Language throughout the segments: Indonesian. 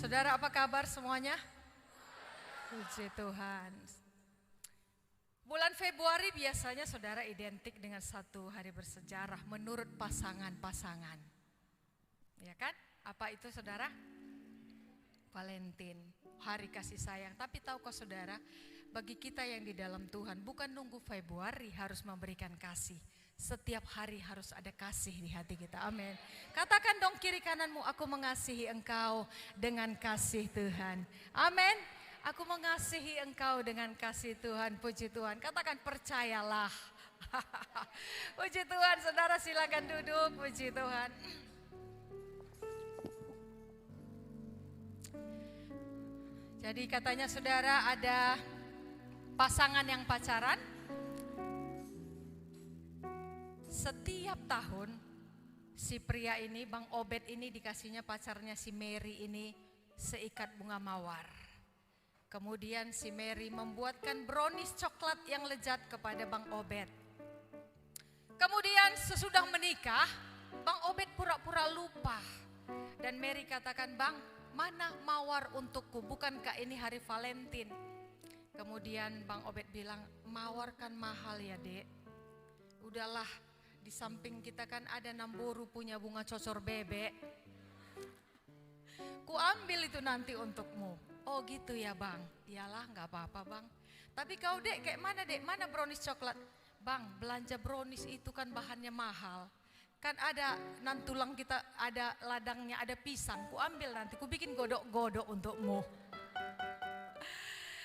Saudara, apa kabar semuanya? Puji Tuhan. Bulan Februari biasanya saudara identik dengan satu hari bersejarah menurut pasangan-pasangan. Ya kan? Apa itu saudara? Valentine, hari kasih sayang. Tapi tahukah saudara, bagi kita yang di dalam Tuhan, bukan nunggu Februari harus memberikan kasih. Setiap hari harus ada kasih di hati kita, amin. Katakan dong kiri kananmu, aku mengasihi engkau dengan kasih Tuhan, amin. Aku mengasihi engkau dengan kasih Tuhan, puji Tuhan. Katakan percayalah. Puji Tuhan, saudara silakan duduk, puji Tuhan. Jadi katanya saudara ada pasangan yang pacaran. Setiap tahun si pria ini, Bang Obed ini dikasihnya pacarnya si Mary ini seikat bunga mawar. Kemudian si Mary membuatkan brownies coklat yang lezat kepada Bang Obed. Kemudian sesudah menikah, Bang Obed pura-pura lupa. Dan Mary katakan, Bang, mana mawar untukku? Bukankah ini hari Valentine? Kemudian Bang Obed bilang, mawar kan mahal ya dek. Udahlah, di samping kita kan ada Namboru punya bunga cocor bebek. Ku ambil itu nanti untukmu. Oh gitu ya bang. Iyalah gak apa-apa bang. Tapi kau dek kayak mana dek? Mana brownies coklat? Bang, belanja brownies itu kan bahannya mahal. Kan ada nantulang kita, ada ladangnya, ada pisang. Ku ambil nanti, ku bikin godok-godok untukmu.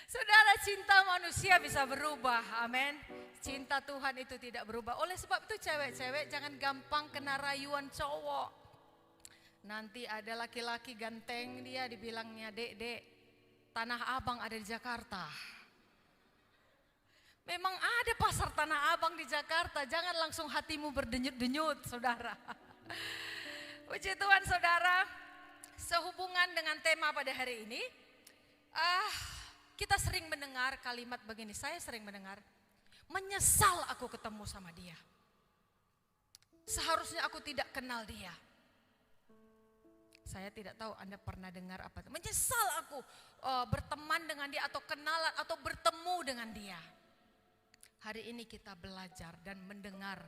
Saudara, cinta manusia bisa berubah, amin. Cinta Tuhan itu tidak berubah. Oleh sebab itu cewek-cewek jangan gampang kena rayuan cowok. Nanti ada laki-laki ganteng, dia dibilangnya, dek, Tanah Abang ada di Jakarta. Memang ada pasar Tanah Abang di Jakarta, jangan langsung hatimu berdenyut-denyut, saudara. Puji Tuhan, saudara. Sehubungan dengan tema pada hari ini, kita sering mendengar kalimat begini, saya sering mendengar, menyesal aku ketemu sama dia. Seharusnya aku tidak kenal dia. Saya tidak tahu Anda pernah dengar apa itu. Menyesal aku berteman dengan dia atau kenalan atau bertemu dengan dia. Hari ini kita belajar dan mendengar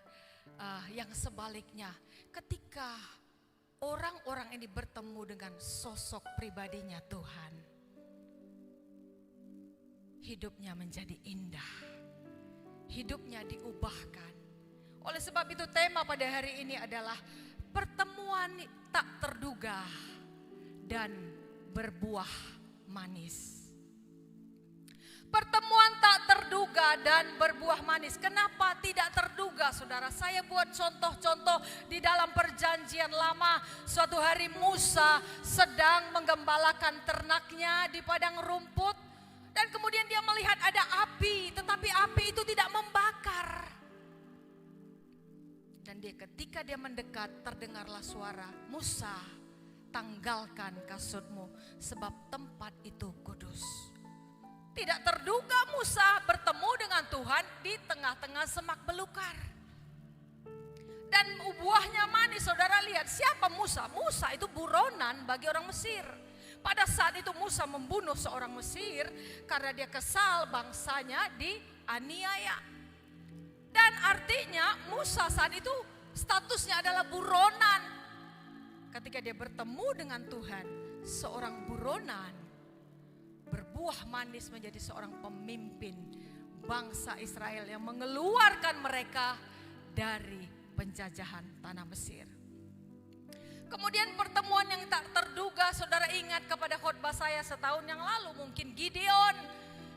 yang sebaliknya. Ketika orang-orang ini bertemu dengan sosok pribadinya Tuhan, hidupnya menjadi indah, hidupnya diubahkan. Oleh sebab itu tema pada hari ini adalah pertemuan tak terduga dan berbuah manis. Pertemuan tak terduga dan berbuah manis. Kenapa tidak terduga, saudara? Saya buat contoh-contoh di dalam perjanjian lama. Suatu hari Musa sedang menggembalakan ternaknya di padang rumput. Dan kemudian dia melihat ada api, tetapi api itu tidak membakar. Dan ketika dia mendekat, terdengarlah suara, Musa, tanggalkan kasutmu, sebab tempat itu kudus. Tidak terduga Musa bertemu dengan Tuhan di tengah-tengah semak belukar. Dan buahnya manis, saudara lihat, siapa Musa? Musa itu buronan bagi orang Mesir. Pada saat itu Musa membunuh seorang Mesir karena dia kesal bangsanya dianiaya. Dan artinya Musa saat itu statusnya adalah buronan. Ketika dia bertemu dengan Tuhan, seorang buronan berbuah manis menjadi seorang pemimpin bangsa Israel yang mengeluarkan mereka dari penjajahan tanah Mesir. Kemudian pertemuan yang tak terduga, saudara ingat kepada khotbah saya setahun yang lalu, mungkin Gideon.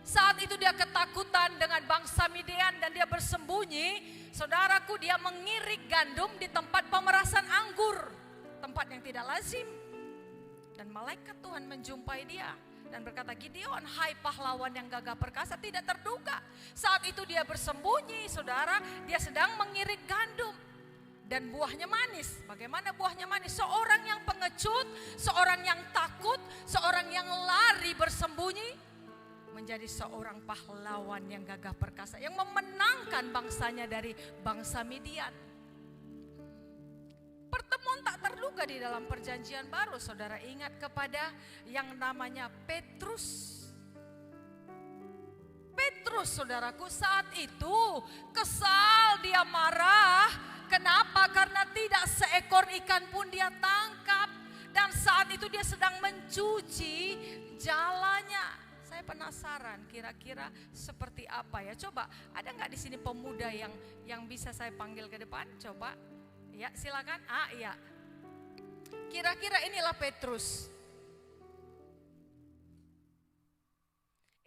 Saat itu dia ketakutan dengan bangsa Midian dan dia bersembunyi. Saudaraku, dia mengirik gandum di tempat pemerasan anggur, tempat yang tidak lazim. Dan malaikat Tuhan menjumpai dia dan berkata, Gideon, hai pahlawan yang gagah perkasa, tidak terduga. Saat itu dia bersembunyi, saudara, dia sedang mengirik gandum. Dan buahnya manis. Bagaimana buahnya manis? Seorang yang pengecut, seorang yang takut, seorang yang lari bersembunyi, menjadi seorang pahlawan yang gagah perkasa, yang memenangkan bangsanya dari bangsa Midian. Pertemuan tak terduga di dalam perjanjian baru. Saudara ingat kepada yang namanya Petrus. Petrus, saudaraku, saat itu kesal, dia marah. Kenapa? Karena tidak seekor ikan pun dia tangkap. Dan saat itu dia sedang mencuci jalannya. Saya penasaran kira-kira seperti apa ya. Coba, ada nggak di sini pemuda yang bisa saya panggil ke depan? Coba, ya silakan. Iya. Kira-kira inilah Petrus.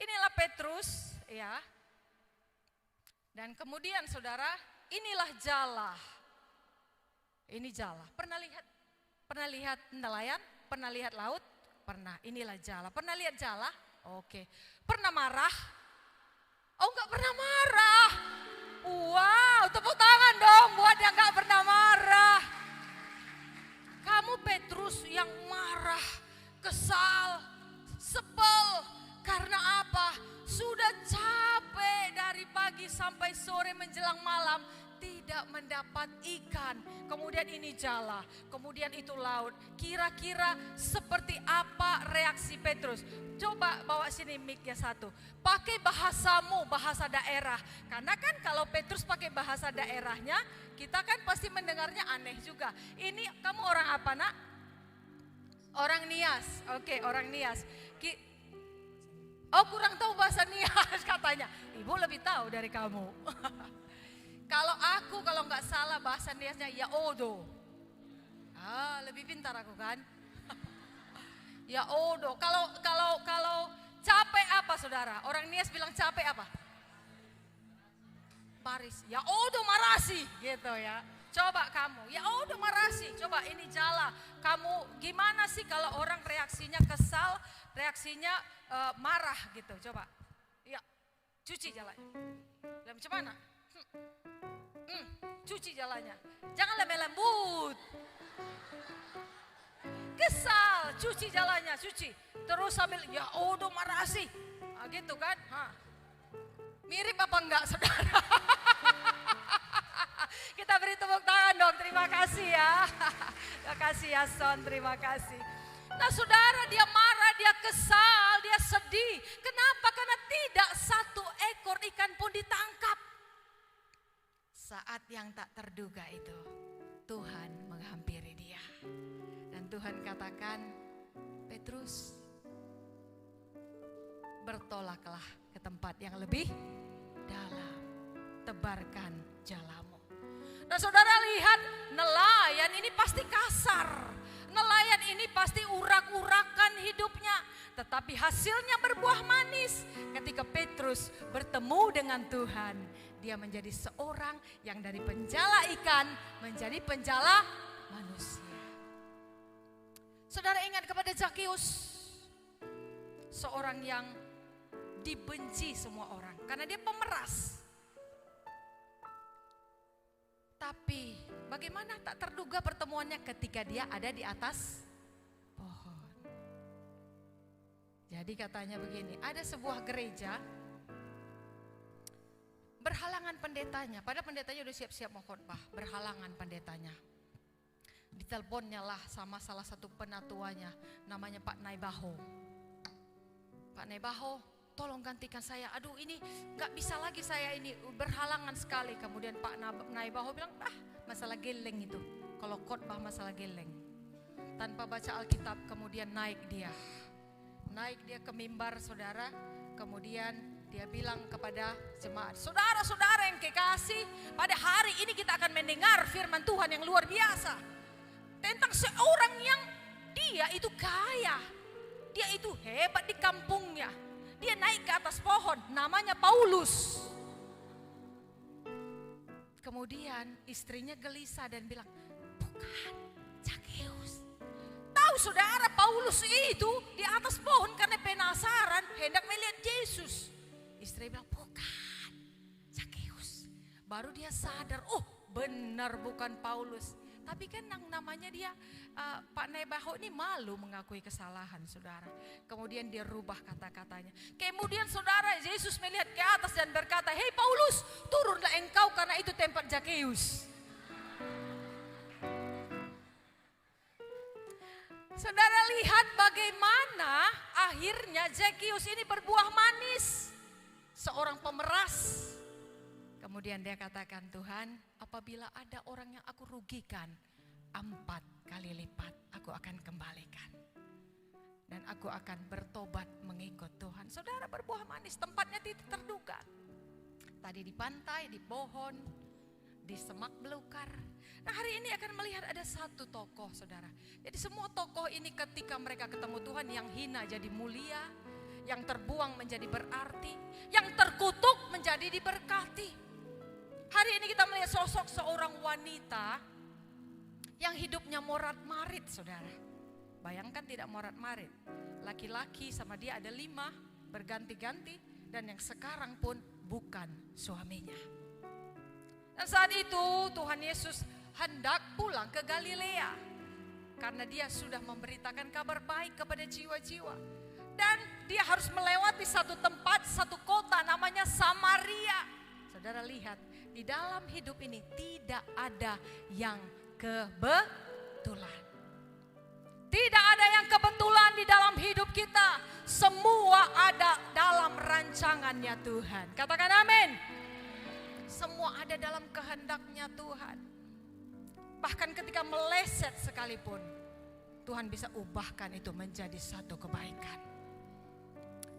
Inilah Petrus, ya. Dan kemudian saudara, inilah jala. Ini jala. Pernah lihat nelayan? Pernah lihat laut? Pernah. Inilah jala. Pernah lihat jala? Oke. Pernah marah? Oh, enggak pernah marah. Wow, tepuk tangan dong buat yang enggak pernah marah. Kamu Petrus yang marah, kesal, sebel. Karena apa? Sudah capek dari pagi sampai sore menjelang malam tidak mendapat ikan. Kemudian ini jala, kemudian itu laut. Kira-kira seperti apa reaksi Petrus? Coba bawa sini mic-nya satu. Pakai bahasamu, bahasa daerah. Karena kan kalau Petrus pakai bahasa daerahnya, kita kan pasti mendengarnya aneh juga. Ini kamu orang apa, Nak? Orang Nias. Oke, orang Nias. Oh, kurang tahu bahasa Nias katanya. Ibu lebih tahu dari kamu. Kalau nggak salah bahasa Niasnya ya odo. Lebih pintar aku kan. Ya odo. Kalau capek apa saudara? Orang Nias bilang capek apa? Baris. Ya odo marasi gitu ya. Coba kamu. Ya odo marasi. Coba ini jala. Kamu gimana sih kalau orang reaksinya kesal, reaksinya marah gitu. Coba. Ya, cuci jalannya. Macam mana? Cuci jalannya. Jangan lembut. Kesal, cuci jalannya, cuci. Terus sambil ya odo marasi. Gitu kan? Mirip apa enggak saudara? Kita beri tepuk tangan dong, terima kasih ya. Terima kasih ya Son, terima kasih. Nah saudara, dia marah, dia kesal, dia sedih. Kenapa? Karena tidak satu ekor ikan pun ditangkap. Saat yang tak terduga itu, Tuhan menghampiri dia. Dan Tuhan katakan, Petrus, bertolaklah ke tempat yang lebih dalam. Tebarkan jalamu. Nah saudara lihat, nelayan ini pasti kasar. Nelayan ini pasti urak-urakan hidupnya. Tetapi hasilnya berbuah manis. Ketika Petrus bertemu dengan Tuhan, dia menjadi seorang yang dari penjala ikan menjadi penjala manusia. Saudara ingat kepada Zakeus, seorang yang dibenci semua orang karena dia pemeras. Tapi bagaimana tak terduga pertemuannya ketika dia ada di atas pohon. Jadi katanya begini, ada sebuah gereja berhalangan pendetanya. Padahal pendetanya udah siap-siap mau khotbah, berhalangan pendetanya. Diteleponnya lah sama salah satu penatuanya, namanya Pak Naibaho. Pak Naibaho, tolong gantikan saya. Aduh ini gak bisa lagi saya ini, berhalangan sekali. Kemudian Pak Naibaho bilang, masalah geleng itu. Kalau khotbah masalah geleng. Tanpa baca Alkitab kemudian naik dia ke mimbar saudara. Kemudian dia bilang kepada jemaat, saudara-saudara yang kekasih, pada hari ini kita akan mendengar firman Tuhan yang luar biasa. Tentang seorang yang dia itu kaya. Dia itu hebat di kampungnya. Dia naik ke atas pohon, namanya Paulus. Kemudian istrinya gelisah dan bilang, bukan Zakeus. Tahu saudara, Paulus itu di atas pohon karena penasaran, hendak melihat Yesus. Istri bilang, bukan Zakeus. Baru dia sadar, oh benar bukan Paulus. Tapi kan namanya dia Pak Naibaho ini malu mengakui kesalahan saudara. Kemudian dia rubah kata-katanya. Kemudian saudara, Yesus melihat ke atas dan berkata, hei Paulus, turunlah engkau karena itu tempat Zakeus. Saudara lihat bagaimana akhirnya Zekius ini berbuah manis. Seorang pemeras. Kemudian dia katakan, Tuhan, apabila ada orang yang aku rugikan 4 kali lipat, aku akan kembalikan. Dan aku akan bertobat mengikut Tuhan. Saudara, berbuah manis, tempatnya tidak terduga. Tadi di pantai, di pohon, di semak belukar. Nah, hari ini akan melihat ada satu tokoh, saudara. Jadi semua tokoh ini ketika mereka ketemu Tuhan, yang hina jadi mulia, yang terbuang menjadi berarti, yang terkutuk menjadi diberkati. Hari ini kita melihat sosok seorang wanita yang hidupnya morat-marit, saudara. Bayangkan tidak morat-marit. Laki-laki sama dia ada 5 berganti-ganti, dan yang sekarang pun bukan suaminya. Dan saat itu Tuhan Yesus hendak pulang ke Galilea karena dia sudah memberitakan kabar baik kepada jiwa-jiwa. Dan dia harus melewati satu tempat, satu kota namanya Samaria. Saudara lihat, di dalam hidup ini tidak ada yang kebetulan. Tidak ada yang kebetulan di dalam hidup kita. Semua ada dalam rancangannya Tuhan. Katakan amin. Semua ada dalam kehendaknya Tuhan. Bahkan ketika meleset sekalipun, Tuhan bisa ubahkan itu menjadi satu kebaikan.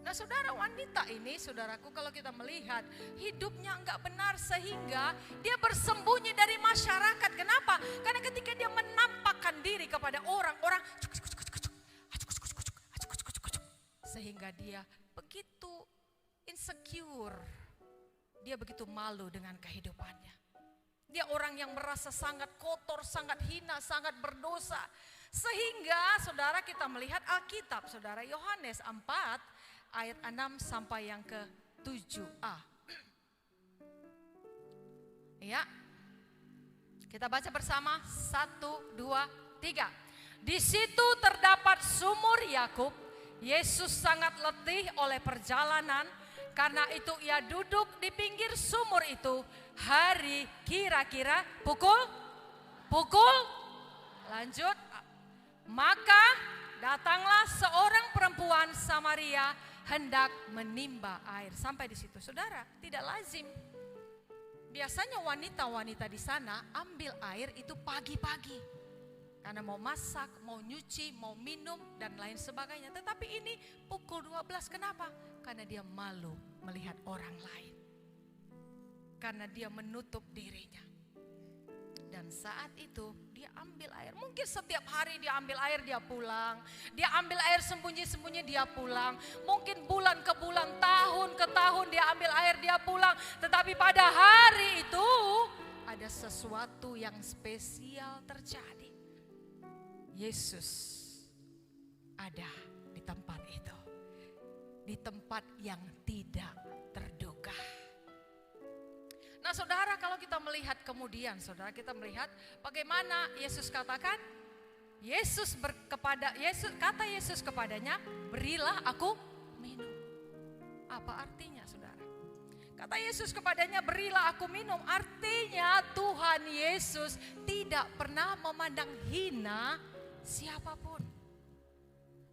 Nah, saudara, wanita ini, saudaraku, kalau kita melihat hidupnya enggak benar sehingga dia bersembunyi dari masyarakat. Kenapa? Karena ketika dia menampakkan diri kepada orang-orang, sehingga dia begitu insecure. Dia begitu malu dengan kehidupannya. Dia orang yang merasa sangat kotor, sangat hina, sangat berdosa. Sehingga saudara kita melihat Alkitab, saudara, Yohanes 4 ayat 6 sampai yang ke-7a. Ya. Kita baca bersama 1, 2, 3. Di situ terdapat sumur Yakub. Yesus sangat letih oleh perjalanan. Karena itu ia duduk di pinggir sumur itu. Hari kira-kira pukul. Lanjut. Maka datanglah seorang perempuan Samaria hendak menimba air. Sampai di situ, saudara, tidak lazim. Biasanya wanita-wanita di sana ambil air itu pagi-pagi. Karena mau masak, mau nyuci, mau minum, dan lain sebagainya. Tetapi ini pukul 12, kenapa? Karena dia malu melihat orang lain. Karena dia menutup dirinya. Dan saat itu dia ambil air. Mungkin setiap hari dia ambil air, dia pulang. Dia ambil air sembunyi-sembunyi, dia pulang. Mungkin bulan ke bulan, tahun ke tahun dia ambil air, dia pulang. Tetapi pada hari itu ada sesuatu yang spesial terjadi. Yesus ada di tempat itu. Di tempat yang tidak terduga. Nah, saudara, kalau kita melihat kemudian, saudara, kita melihat bagaimana Yesus katakan, kata Yesus kepadanya, berilah aku minum. Apa artinya, saudara? Kata Yesus kepadanya, berilah aku minum. Artinya Tuhan Yesus tidak pernah memandang hina siapapun.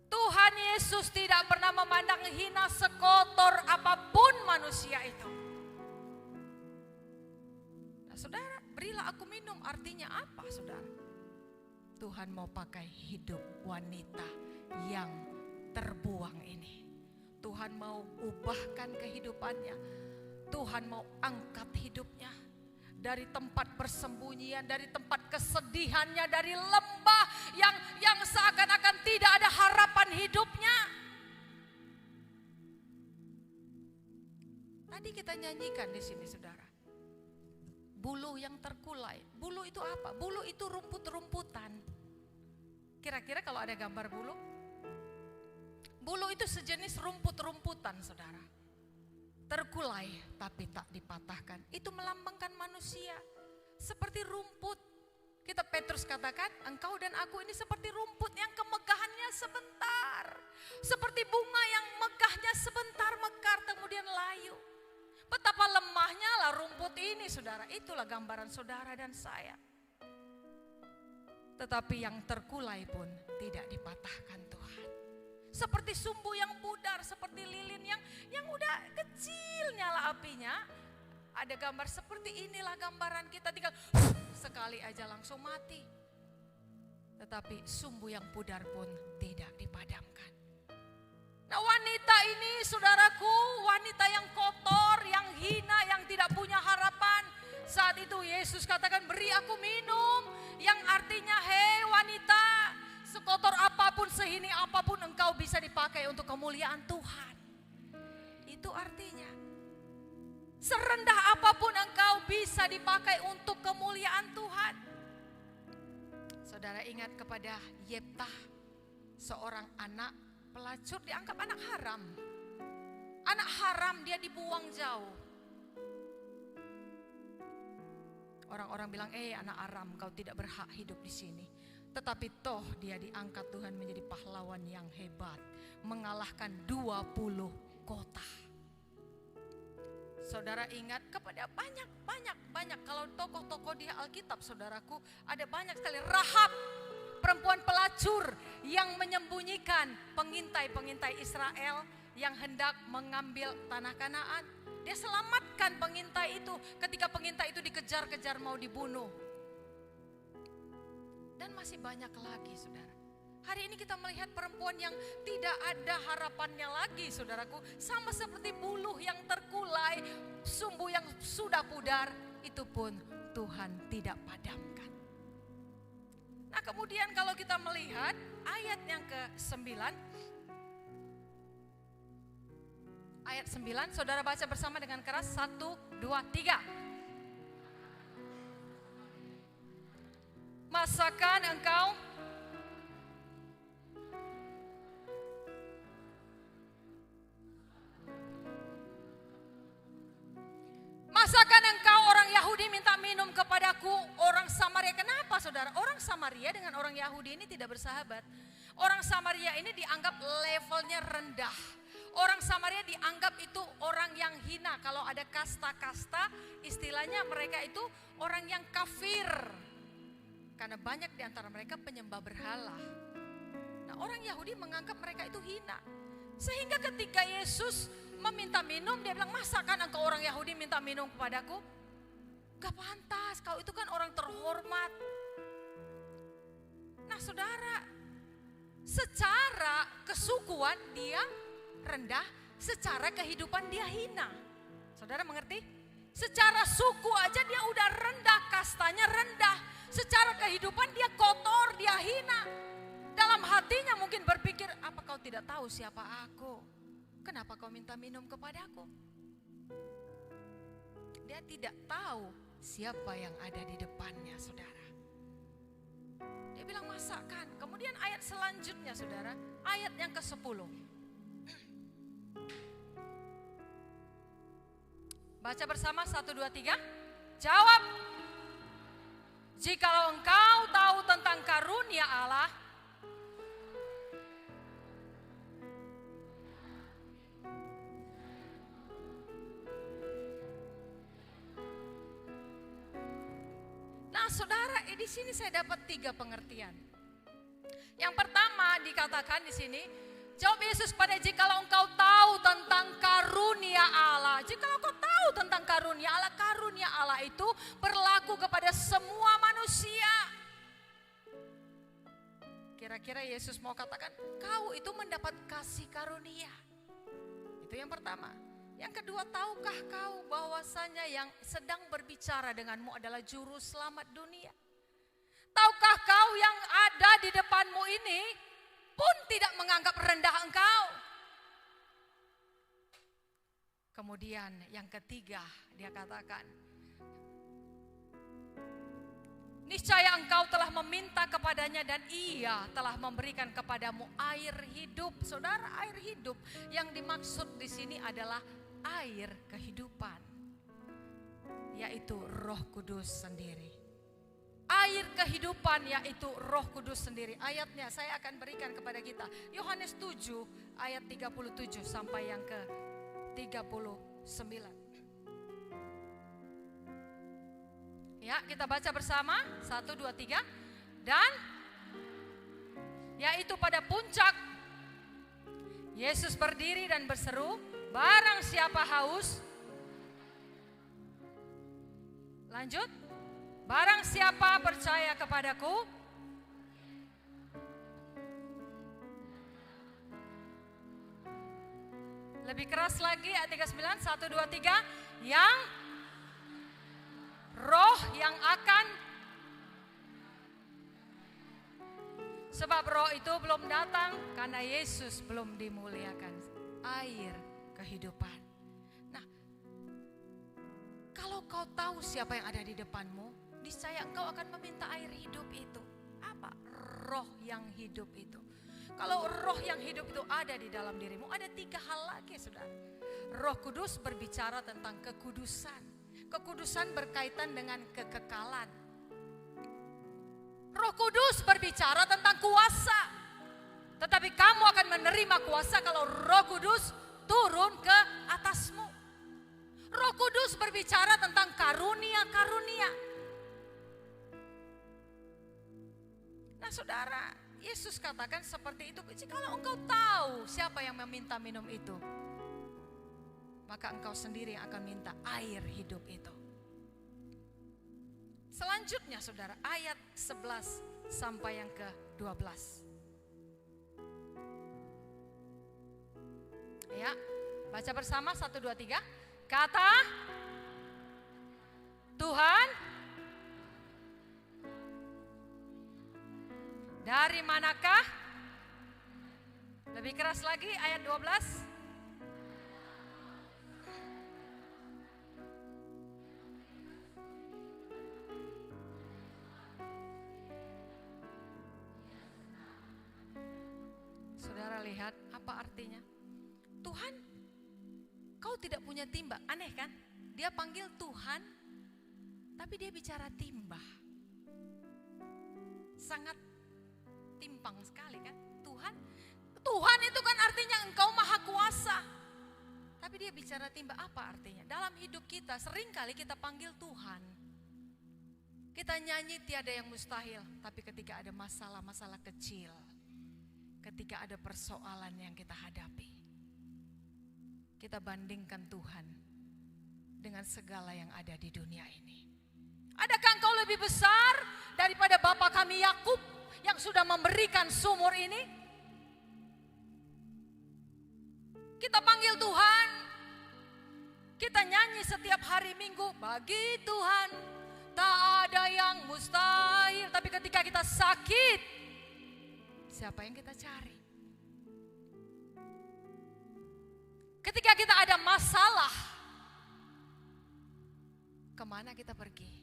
Tuhan Yesus tidak pernah memandang hina sekotor apapun manusia itu. Saudara, berilah aku minum, artinya apa, saudara? Tuhan mau pakai hidup wanita yang terbuang ini. Tuhan mau ubahkan kehidupannya. Tuhan mau angkat hidupnya dari tempat persembunyian, dari tempat kesedihannya, dari lembah yang seakan-akan tidak ada harapan hidupnya. Tadi kita nyanyikan di sini, saudara. Bulu yang terkulai. Bulu itu apa? Bulu itu rumput-rumputan. Kira-kira kalau ada gambar bulu? Bulu itu sejenis rumput-rumputan, saudara. Terkulai tapi tak dipatahkan. Itu melambangkan manusia. Seperti rumput. Kita Petrus katakan, engkau dan aku ini seperti rumput yang kemegahannya sebentar. Seperti bunga yang megahnya sebentar mekar kemudian layu. Betapa lemahnya lah rumput ini, saudara. Itulah gambaran saudara dan saya. tetapi yang terkulai pun tidak dipatahkan Tuhan. Seperti sumbu yang pudar, seperti lilin yang udah kecil nyala apinya. Ada gambar seperti inilah gambaran kita, tinggal sekali aja langsung mati. Tetapi sumbu yang pudar pun tidak dipadamkan. Nah, wanita ini saudaraku, wanita yang kotor, yang hina, yang tidak punya harapan. Saat itu Yesus katakan, beri aku minum, yang artinya, hei wanita, sekotor apapun, sehini apapun engkau bisa dipakai untuk kemuliaan Tuhan. Itu artinya, serendah apapun engkau bisa dipakai untuk kemuliaan Tuhan. Saudara ingat kepada Yeftah, seorang anak pelacur, dianggap anak haram. Anak haram, dia dibuang jauh. Orang-orang bilang, anak haram, kau tidak berhak hidup di sini. Tetapi toh dia diangkat Tuhan menjadi pahlawan yang hebat, mengalahkan 20 kota. Saudara ingat kepada banyak kalau tokoh-tokoh di Alkitab, saudaraku, ada banyak sekali. Rahab, perempuan pelacur yang menyembunyikan pengintai-pengintai Israel yang hendak mengambil tanah Kanaan. Dia selamatkan pengintai itu ketika pengintai itu dikejar-kejar mau dibunuh. Dan masih banyak lagi, saudara. Hari ini kita melihat perempuan yang tidak ada harapannya lagi, saudaraku. Sama seperti buluh yang terkulai, sumbu yang sudah pudar, itu pun Tuhan tidak padamkan. Nah, kemudian kalau kita melihat ayat yang ke-9, ayat 9, saudara baca bersama dengan keras, 1, 2, 3. Masakan engkau orang Yahudi minta minum kepadaku, orang Samaria. Kenapa saudara? Orang Samaria dengan orang Yahudi ini tidak bersahabat. Orang Samaria ini dianggap levelnya rendah. Orang Samaria dianggap itu orang yang hina. Kalau ada kasta-kasta, istilahnya mereka itu orang yang kafir. Karena banyak di antara mereka penyembah berhala. Nah, orang Yahudi menganggap mereka itu hina. Sehingga ketika Yesus meminta minum, dia bilang, masakan engkau orang Yahudi minta minum kepadaku? Gak pantas, kau itu kan orang terhormat. Nah saudara, secara kesukuan dia rendah, secara kehidupan dia hina. Saudara mengerti? Secara suku aja dia udah rendah, kastanya rendah. Secara kehidupan dia kotor, dia hina. Dalam hatinya mungkin berpikir, apa kau tidak tahu siapa aku? Kenapa kau minta minum kepadaku? Dia tidak tahu siapa yang ada di depannya, saudara. Dia bilang masakan. Kemudian ayat selanjutnya, saudara, ayat yang ke-10. Baca bersama, 1, 2, 3. Jawab. Jikalau engkau tahu tentang karunia Allah, saudara, di sini saya dapat 3 pengertian. Yang pertama dikatakan di sini, jawab Yesus pada, jikalau engkau tahu tentang karunia Allah. Jikalau engkau tahu tentang karunia Allah itu berlaku kepada semua manusia. Kira-kira Yesus mau katakan, kau itu mendapat kasih karunia. Itu yang pertama. Yang kedua, tahukah kau bahwasanya yang sedang berbicara denganmu adalah juru selamat dunia? Tahukah kau yang ada di depanmu ini pun tidak menganggap rendah engkau? Kemudian yang ketiga dia katakan, niscaya engkau telah meminta kepadanya dan ia telah memberikan kepadamu air hidup. Saudara, air hidup yang dimaksud di sini adalah air kehidupan, yaitu Roh Kudus sendiri. Air kehidupan yaitu Roh Kudus sendiri. Ayatnya saya akan berikan kepada kita. Yohanes 7 ayat 37 sampai yang ke 39. Ya, kita baca bersama. 1, 2, 3. Dan yaitu pada puncak Yesus berdiri dan berseru, barang siapa haus, lanjut, barang siapa percaya kepadaku, lebih keras lagi ayat 39, 1, 2, 3, yang roh yang akan, sebab roh itu belum datang karena Yesus belum dimuliakan, air kehidupan. Nah, kalau kau tahu siapa yang ada di depanmu, niscaya engkau akan meminta air hidup itu. Apa? Roh yang hidup itu. Kalau roh yang hidup itu ada di dalam dirimu, ada 3 hal lagi, saudara. Roh Kudus berbicara tentang kekudusan. Kekudusan berkaitan dengan kekekalan. Roh Kudus berbicara tentang kuasa. Tetapi kamu akan menerima kuasa kalau Roh Kudus turun ke atasmu. Roh Kudus berbicara tentang karunia-karunia. Nah, saudara, Yesus katakan seperti itu, kalau engkau tahu siapa yang meminta minum itu, maka engkau sendiri yang akan minta air hidup itu. Selanjutnya saudara, ayat 11 sampai yang ke-12. Ya, baca bersama 1, 2, 3. Kata Tuhan, dari manakah? Lebih keras lagi ayat 12. Saudara lihat apa artinya? Tuhan, kau tidak punya timba. Aneh kan? Dia panggil Tuhan, tapi dia bicara timba. Sangat timpang sekali kan? Tuhan itu kan artinya engkau maha kuasa. Tapi dia bicara timba, apa artinya? Dalam hidup kita seringkali kita panggil Tuhan. Kita nyanyi tiada yang mustahil, tapi ketika ada masalah-masalah kecil, ketika ada persoalan yang kita hadapi, kita bandingkan Tuhan dengan segala yang ada di dunia ini. Adakah engkau lebih besar daripada Bapa kami Yakub yang sudah memberikan sumur ini? Kita panggil Tuhan, kita nyanyi setiap hari Minggu, bagi Tuhan tak ada yang mustahil. Tapi ketika kita sakit, siapa yang kita cari? Ketika kita ada masalah, kemana kita pergi?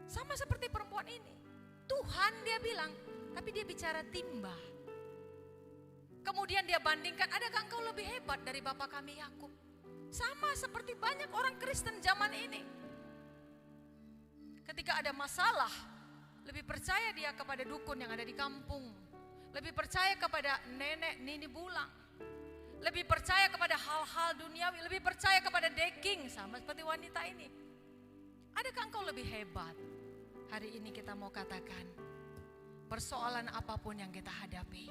Sama seperti perempuan ini. Tuhan dia bilang, tapi dia bicara timba. Kemudian dia bandingkan, adakah engkau lebih hebat dari Bapa kami Yakub? Sama seperti banyak orang Kristen zaman ini. Ketika ada masalah, lebih percaya dia kepada dukun yang ada di kampung. Lebih percaya kepada nenek nini bulang. Lebih percaya kepada hal-hal duniawi. Lebih percaya kepada deking, sama seperti wanita ini. Adakah engkau lebih hebat? Hari ini kita mau katakan, persoalan apapun yang kita hadapi,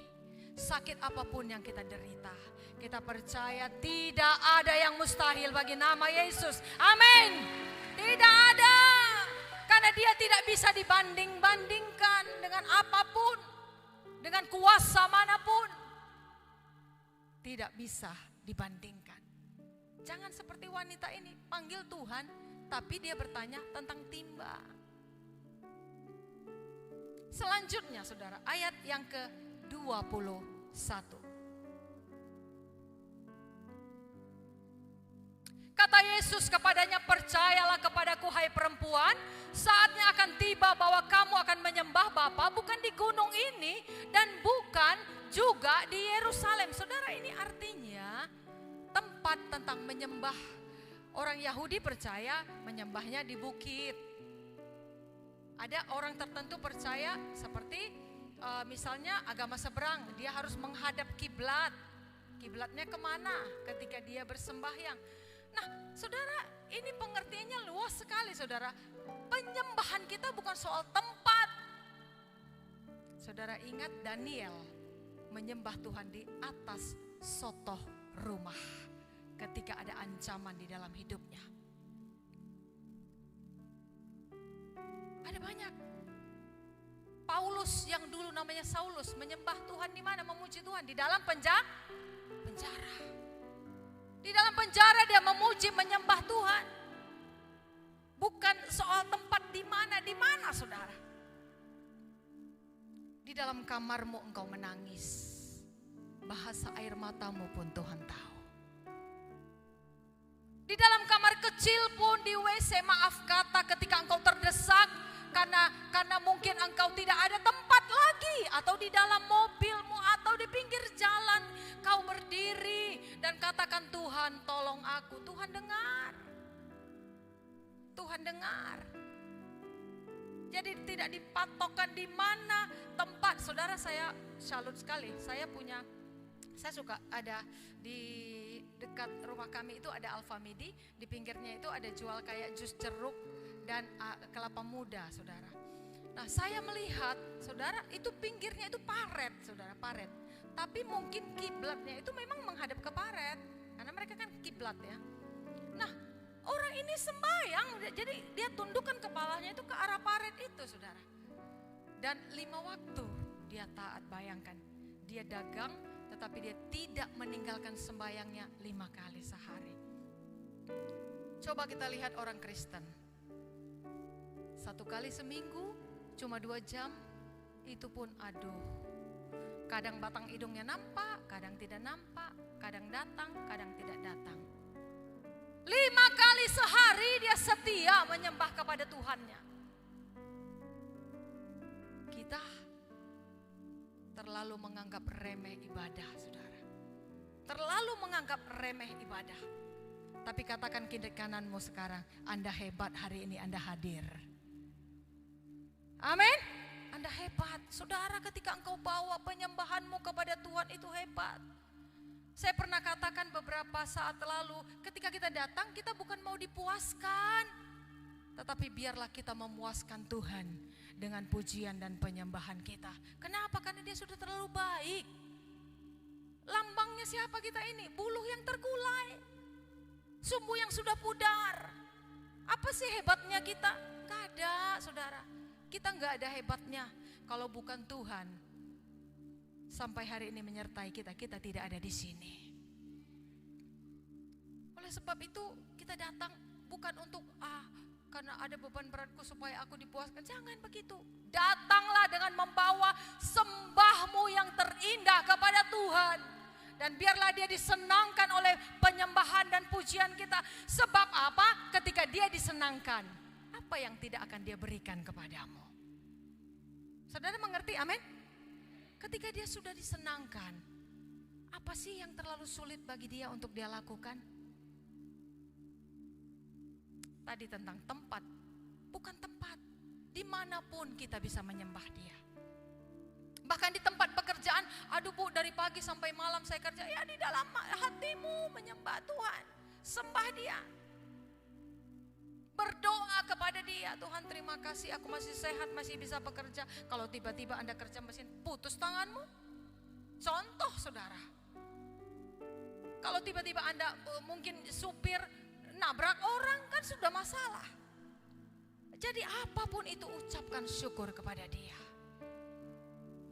sakit apapun yang kita derita, kita percaya tidak ada yang mustahil bagi nama Yesus. Amin. Tidak ada. Karena dia tidak bisa dibanding-bandingkan dengan apapun, dengan kuasa manapun. Tidak bisa dibandingkan. Jangan seperti wanita ini, panggil Tuhan, tapi dia bertanya tentang timba. Selanjutnya saudara, ayat yang ke-21. Kata Yesus kepadanya, percayalah kepadaku hai perempuan, saatnya akan tiba bahwa kamu akan menyembah Bapa bukan di gunung ini dan bukan juga di Yerusalem. Saudara, ini artinya tempat tentang menyembah. Orang Yahudi percaya menyembahnya di bukit. Ada orang tertentu percaya seperti misalnya agama seberang, dia harus menghadap kiblat. Kiblatnya kemana ketika dia bersembahyang? Nah, saudara, ini pengertiannya luas sekali, saudara. Penyembahan kita bukan soal tempat, Saudara ingat Daniel menyembah Tuhan di atas sotoh rumah ketika ada ancaman di dalam hidupnya. Ada banyak. Paulus yang dulu namanya Saulus menyembah Tuhan di mana? Memuji Tuhan di dalam penjara. Di dalam penjara dia memuji, menyembah Tuhan. Bukan soal tempat di mana saudara. Di dalam kamarmu engkau menangis. Bahasa air matamu pun Tuhan tahu. Di dalam kamar kecil pun, di WC, maaf kata, ketika engkau terdesak karena mungkin engkau tidak ada tempat lagi, atau di dalam mobilmu atau di pinggir jalan kau berdiri dan katakan, Tuhan tolong aku. Tuhan dengar. Tuhan dengar. Jadi tidak dipatokkan di mana tempat. Saudara, saya salut sekali. Saya suka ada di dekat rumah kami itu ada Alfamidi, di pinggirnya itu ada jual kayak jus jeruk dan kelapa muda, saudara. Nah, saya melihat, saudara, itu pinggirnya itu paret, saudara, paret. Tapi mungkin kiblatnya itu memang menghadap ke paret, karena mereka kan kiblat ya. Nah, orang ini sembahyang, jadi dia tundukkan kepalanya itu ke arah paret itu, saudara. Dan 5 waktu dia taat, bayangkan. Dia dagang, tetapi dia tidak meninggalkan sembahyangnya 5 kali sehari. Coba kita lihat orang Kristen. 1 kali seminggu, cuma 2 jam, itu pun aduh. Kadang batang hidungnya nampak, kadang tidak nampak, kadang datang, kadang tidak datang. 5 kali sehari dia setia menyembah kepada Tuhannya. Kita terlalu menganggap remeh ibadah, saudara. Terlalu menganggap remeh ibadah. Tapi katakan kiri kananmu sekarang, Anda hebat hari ini, Anda hadir. Amin. Anda hebat. Saudara, ketika engkau bawa penyembahanmu kepada Tuhan itu hebat. Saya pernah katakan beberapa saat lalu, ketika kita datang kita bukan mau dipuaskan, tetapi biarlah kita memuaskan Tuhan dengan pujian dan penyembahan kita. Kenapa? Karena dia sudah terlalu baik. Lambangnya siapa kita ini? Buluh yang terkulai, sumbu yang sudah pudar. Apa sih hebatnya kita? Gak ada, saudara. Kita gak ada hebatnya kalau bukan Tuhan sampai hari ini menyertai kita, kita tidak ada di sini. Oleh sebab itu kita datang bukan untuk karena ada beban beratku supaya aku dipuaskan. Jangan begitu. Datanglah dengan membawa sembahmu yang terindah kepada Tuhan. Dan biarlah dia disenangkan oleh penyembahan dan pujian kita. Sebab apa? Ketika dia disenangkan, apa yang tidak akan dia berikan kepadamu? Saudara mengerti? Amin. Ketika dia sudah disenangkan, apa sih yang terlalu sulit bagi dia untuk dia lakukan? Tadi tentang tempat, bukan tempat. Dimanapun kita bisa menyembah dia. Bahkan di tempat pekerjaan, aduh Bu, dari pagi sampai malam saya kerja. Ya, di dalam hatimu menyembah Tuhan, sembah dia. Berdoa kepada dia, Tuhan terima kasih aku masih sehat, masih bisa bekerja. Kalau tiba-tiba Anda kerja mesin, putus tanganmu. Contoh, saudara. Kalau tiba-tiba Anda mungkin supir nabrak orang, kan sudah masalah. Jadi apapun itu ucapkan syukur kepada dia.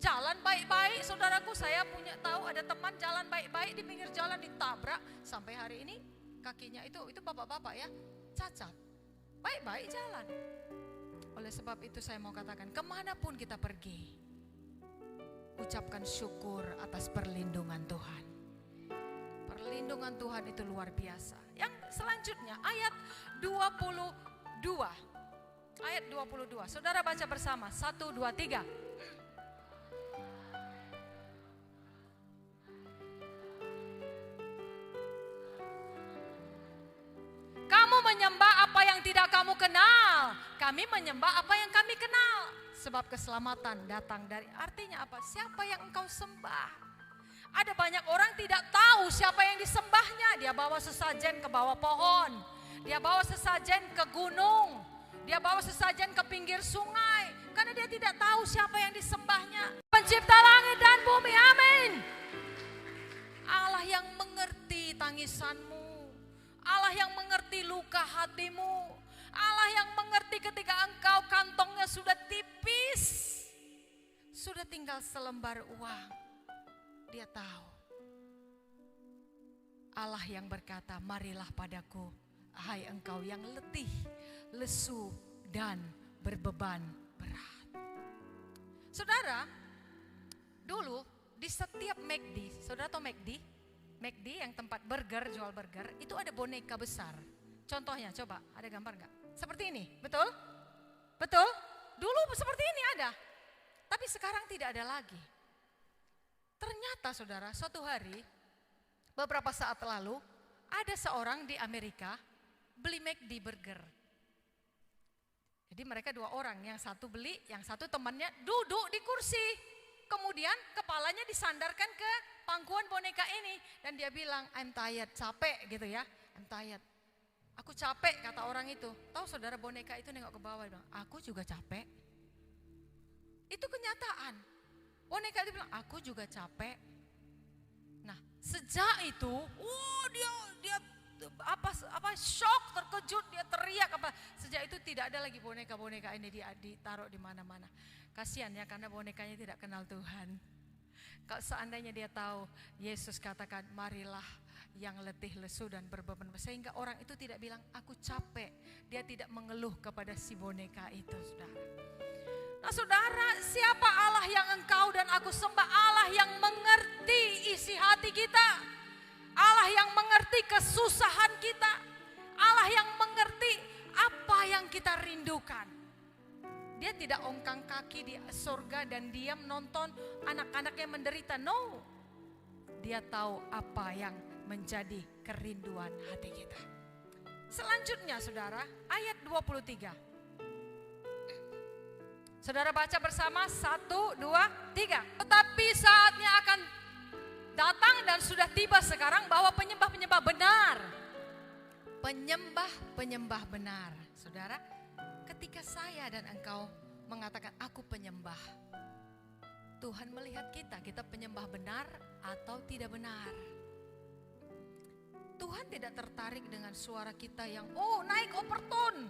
Jalan baik-baik, saudaraku, saya punya tahu ada teman jalan baik-baik di pinggir jalan ditabrak. Sampai hari ini kakinya itu bapak-bapak ya, cacat. Baik-baik jalan. Oleh sebab itu saya mau katakan, kemanapun kita pergi, ucapkan syukur atas perlindungan Tuhan. Perlindungan Tuhan itu luar biasa. Yang selanjutnya ayat 22. Ayat 22. Saudara baca bersama. 1, 2, 3. Kamu menyembah apa yang tidak kamu kenal. Kami menyembah apa yang kami kenal. Sebab keselamatan datang dari, artinya apa? Siapa yang engkau sembah? Ada banyak orang tidak tahu siapa yang disembahnya. Dia bawa sesajen ke bawah pohon. Dia bawa sesajen ke gunung. Dia bawa sesajen ke pinggir sungai. Karena dia tidak tahu siapa yang disembahnya. Pencipta langit dan bumi, amin. Allah yang mengerti tangisanmu. Allah yang mengerti luka hatimu. Allah yang mengerti ketika engkau kantongnya sudah tipis. Sudah tinggal selembar uang. Dia tahu. Allah yang berkata, marilah padaku, hai engkau yang letih, lesu, dan berbeban berat. Saudara, dulu di setiap McD, saudara tahu McD? McD yang tempat burger, jual burger, itu ada boneka besar. Contohnya, coba, ada gambar nggak? Seperti ini, betul? Betul? Dulu seperti ini ada, tapi sekarang tidak ada lagi. Ternyata saudara, suatu hari, beberapa saat lalu, ada seorang di Amerika beli McD burger. Jadi mereka dua orang, yang satu beli, yang satu temannya duduk di kursi. Kemudian kepalanya disandarkan ke pangkuan boneka ini. Dan dia bilang, I'm tired, capek gitu ya. I'm tired. Aku capek, kata orang itu. Tahu saudara, boneka itu nengok ke bawah, bilang, aku juga capek. Itu kenyataan. Boneka itu bilang, aku juga capek. Nah, sejak itu, dia shock, terkejut, dia teriak apa. Sejak itu tidak ada lagi boneka-boneka ini ditaruh di mana-mana. Kasihan ya, karena bonekanya tidak kenal Tuhan. Kalau seandainya dia tahu, Yesus katakan, marilah yang letih, lesu, dan berbeban. Sehingga orang itu tidak bilang, aku capek. Dia tidak mengeluh kepada si boneka itu, saudara. Nah saudara, siapa Allah yang engkau dan aku sembah? Allah yang mengerti isi hati kita. Allah yang mengerti kesusahan kita. Allah yang mengerti apa yang kita rindukan. Dia tidak ongkang kaki di surga dan diam nonton anak-anaknya menderita. No. Dia tahu apa yang menjadi kerinduan hati kita. Selanjutnya saudara, ayat 23. Saudara baca bersama, 1, 2, 3. Tetapi saatnya akan datang dan sudah tiba sekarang bahwa penyembah-penyembah benar. Penyembah-penyembah benar. Saudara, ketika saya dan engkau mengatakan aku penyembah, Tuhan melihat kita penyembah benar atau tidak benar. Tuhan tidak tertarik dengan suara kita yang naik overtone,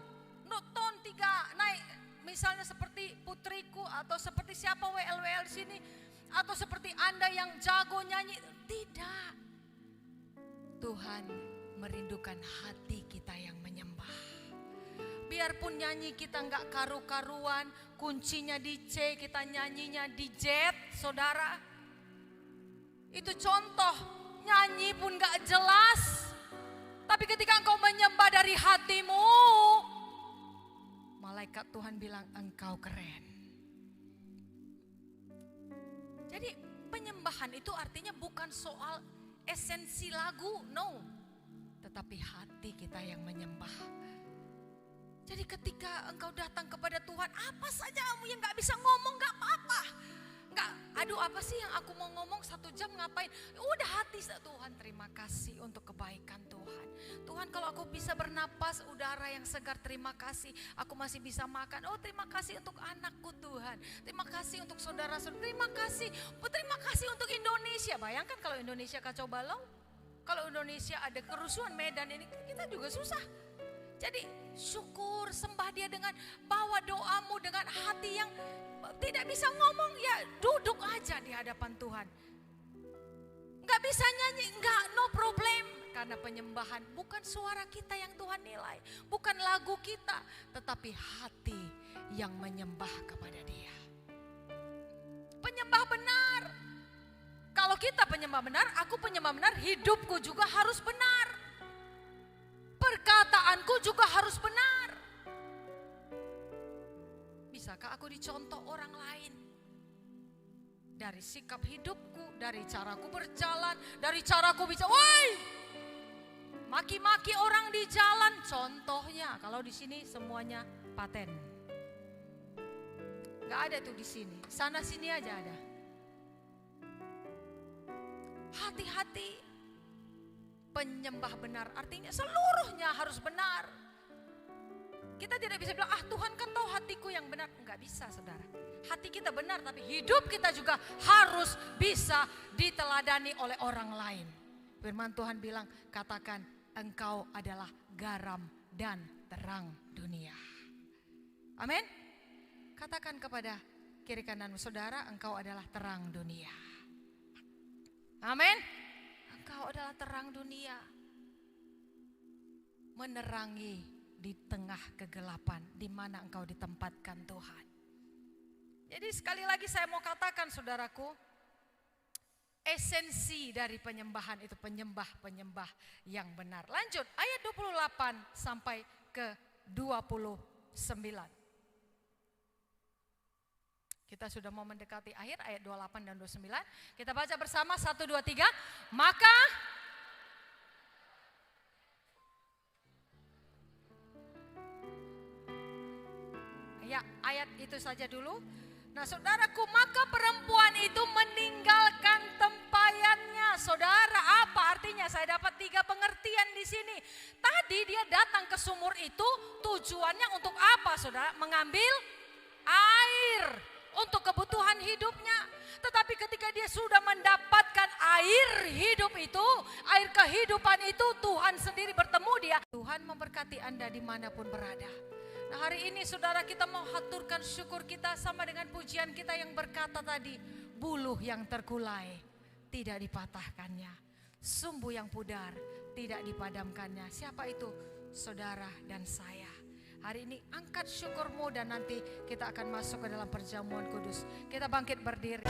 tone 3 naik. Misalnya seperti putriku atau seperti siapa WL di sini. Atau seperti Anda yang jago nyanyi. Tidak. Tuhan merindukan hati kita yang menyembah. Biarpun nyanyi kita gak karu-karuan, kuncinya di C, kita nyanyinya di Z, saudara. Itu contoh, nyanyi pun gak jelas. Tapi ketika engkau menyembah dari hatimu, malaikat Tuhan bilang engkau keren. Jadi penyembahan itu artinya bukan soal esensi lagu, no. Tetapi hati kita yang menyembah. Jadi ketika engkau datang kepada Tuhan, apa saja kamu yang gak bisa ngomong gak apa-apa. Aduh apa sih yang aku mau ngomong 1 jam ngapain. Udah hati Tuhan, terima kasih untuk kebaikan Tuhan. Tuhan kalau aku bisa bernapas udara yang segar, terima kasih. Aku masih bisa makan, terima kasih untuk anakku Tuhan. Terima kasih untuk saudara-saudara, terima kasih untuk Indonesia. Bayangkan kalau Indonesia kacau balau. Kalau Indonesia ada kerusuhan Medan ini, kita juga susah. Jadi syukur, sembah dia dengan bawa doamu dengan hati yang tidak bisa ngomong, ya duduk aja di hadapan Tuhan. Gak bisa nyanyi, no problem. Karena penyembahan bukan suara kita yang Tuhan nilai, bukan lagu kita, tetapi hati yang menyembah kepada Dia. Penyembah benar. Kalau kita penyembah benar, aku penyembah benar, hidupku juga harus benar. Perkataanku juga harus benar. Bisakah aku dicontoh orang lain? Dari sikap hidupku, dari caraku berjalan, dari caraku bicara. Woi, maki-maki orang di jalan. Contohnya, kalau di sini semuanya paten. Gak ada tuh di sini. Sana sini aja ada. Hati-hati. Penyembah benar artinya seluruhnya harus benar. Kita tidak bisa bilang, Tuhan kan tahu hatiku yang benar. Enggak bisa, saudara. Hati kita benar, tapi hidup kita juga harus bisa diteladani oleh orang lain. Firman Tuhan bilang, katakan engkau adalah garam dan terang dunia. Amin. Katakan kepada kiri kanan saudara, engkau adalah terang dunia. Amin. Engkau adalah terang dunia. Menerangi di tengah kegelapan di mana engkau ditempatkan Tuhan. Jadi sekali lagi saya mau katakan saudaraku, esensi dari penyembahan itu penyembah yang benar. Lanjut ayat 28 sampai ke 29. Kita sudah mau mendekati akhir ayat 28 dan 29. Kita baca bersama 1, 2, 3. Maka ya ayat itu saja dulu. Nah saudaraku, maka perempuan itu meninggalkan tempayannya. Saudara, apa artinya? Saya dapat 3 pengertian di sini. Tadi dia datang ke sumur itu tujuannya untuk apa, saudara? Mengambil air untuk kebutuhan hidupnya. Tetapi ketika dia sudah mendapatkan air hidup itu, air kehidupan itu, Tuhan sendiri bertemu dia. Tuhan memberkati Anda dimanapun berada. Nah hari ini saudara, kita mau haturkan syukur kita sama dengan pujian kita yang berkata tadi, buluh yang terkulai tidak dipatahkannya, sumbu yang pudar tidak dipadamkannya. Siapa itu? Saudara dan saya. Hari ini angkat syukurmu dan nanti kita akan masuk ke dalam perjamuan kudus. Kita bangkit berdiri.